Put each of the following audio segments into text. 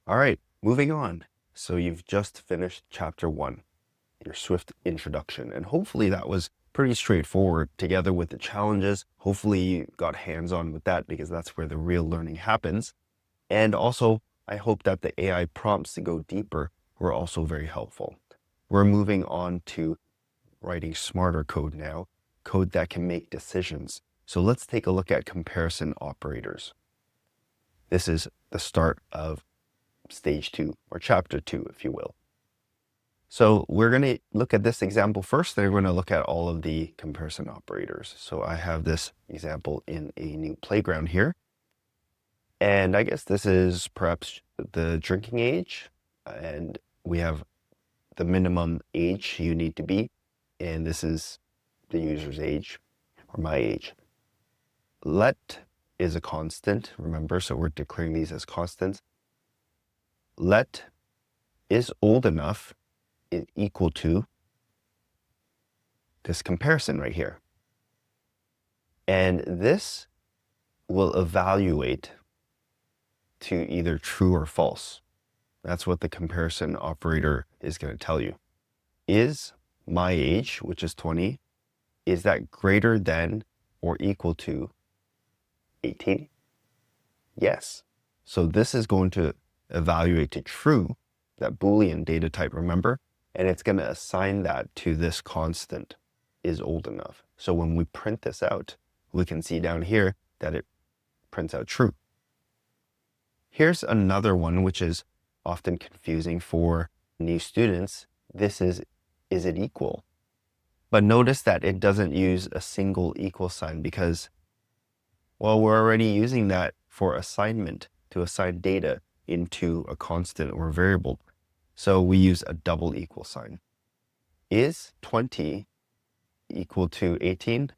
All right, moving on. So you've just finished chapter 1, your Swift introduction, and hopefully that was pretty straightforward together with the challenges. Hopefully you got hands-on with that because that's where the real learning happens. And also, I hope that the AI prompts to go deeper were also very helpful. We're moving on to writing smarter code now, code that can make decisions. So let's take a look at comparison operators. This is the start of stage 2, or chapter 2, if you will. So we're going to look at this example first, then we're going to look at all of the comparison operators. So I have this example in a new playground here. And I guess this is perhaps the drinking age. And we have the minimum age you need to be. And this is the user's age, or my age. Let is a constant, remember, so we're declaring these as constants. Let is old enough is equal to this comparison right here. And this will evaluate to either true or false. That's what the comparison operator is going to tell you. Is my age, which is 20, is that greater than or equal to 18? Yes. So this is going to evaluate to true, that Boolean data type, remember? And it's going to assign that to this constant, is old enough. So when we print this out, we can see down here that it prints out true. Here's another one which is often confusing for new students. This is it equal? But notice that it doesn't use a single equal sign because, well, we're already using that for assignment to assign data into a constant or variable. So we use a double equal sign. Is 20 equal to 18?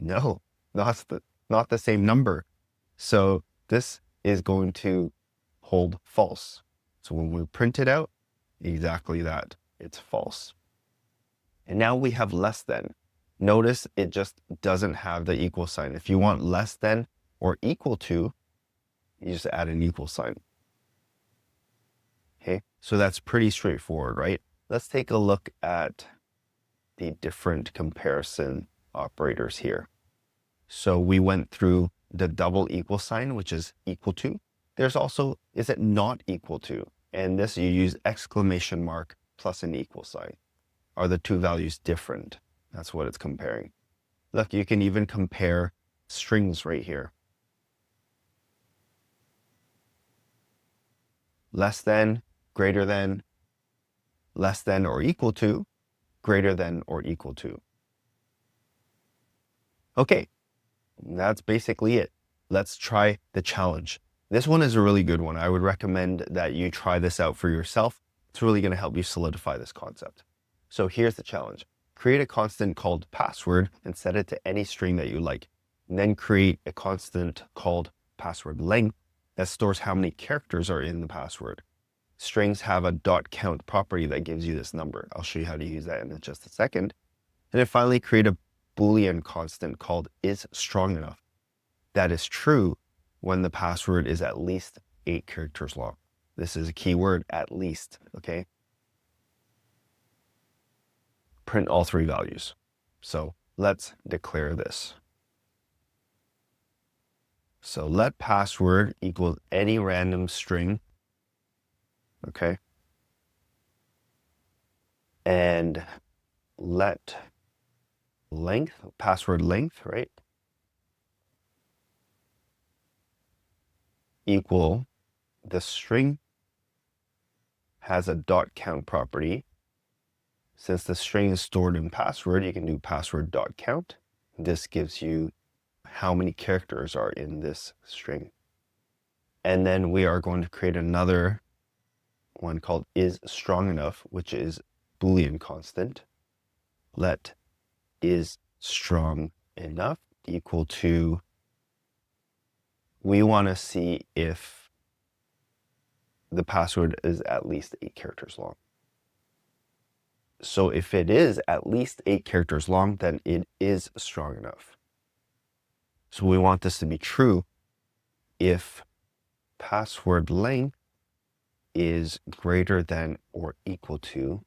No, not the same number. So this is going to hold false. So when we print it out, exactly that, it's false. And now we have less than. Notice it just doesn't have the equal sign. If you want less than or equal to, you just add an equal sign. Okay, so that's pretty straightforward, right? Let's take a look at the different comparison operators here. So we went through the double equal sign, which is equal to. There's also, is it not equal to? And this you use exclamation mark plus an equal sign. Are the two values different? That's what it's comparing. Look, you can even compare strings right here. Less than, greater than, less than or equal to, greater than or equal to. Okay, that's basically it. Let's try the challenge. This one is a really good one. I would recommend that you try this out for yourself. It's really going to help you solidify this concept. So here's the challenge. Create a constant called password and set it to any string that you like. And then create a constant called password length that stores how many characters are in the password. Strings have a .count property that gives you this number. I'll show you how to use that in just a second. And then finally create a Boolean constant called is strong enough. That is true when the password is at least 8 characters long. This is a key word, at least, okay? Print all 3 values. So let's declare this. So let password equal any random string, okay? And let length, password length, right? Equal the string has a .count property. Since the string is stored in password, you can do password.count. This gives you how many characters are in this string. And then we are going to create another one called is strong enough, which is Boolean constant. Let is strong enough equal to, we want to see if the password is at least 8 characters long. So if it is at least 8 characters long, then it is strong enough. So we want this to be true if password length is greater than or equal to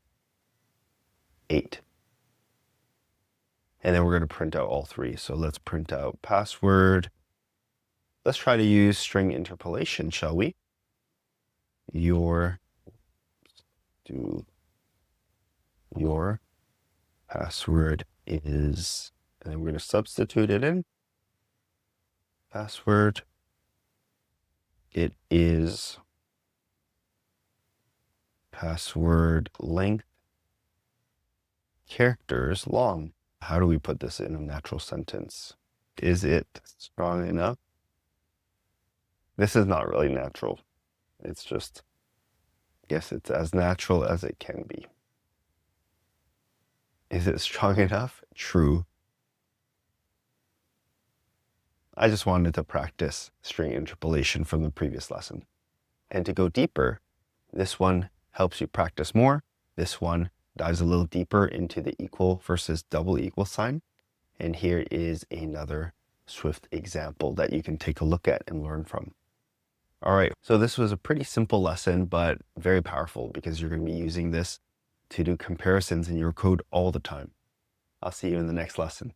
8. And then we're going to print out all three. So let's print out password. Let's try to use string interpolation, shall we? Your password is, and then we're going to substitute it in. Password, it is password length characters long. How do we put this in a natural sentence? Is it strong enough? This is not really natural. It's just, yes, it's as natural as it can be. Is it strong enough? True. I just wanted to practice string interpolation from the previous lesson. And to go deeper, this one helps you practice more. This one dives a little deeper into the equal versus double equal sign. And here is another Swift example that you can take a look at and learn from. All right, so this was a pretty simple lesson, but very powerful because you're going to be using this to do comparisons in your code all the time. I'll see you in the next lesson.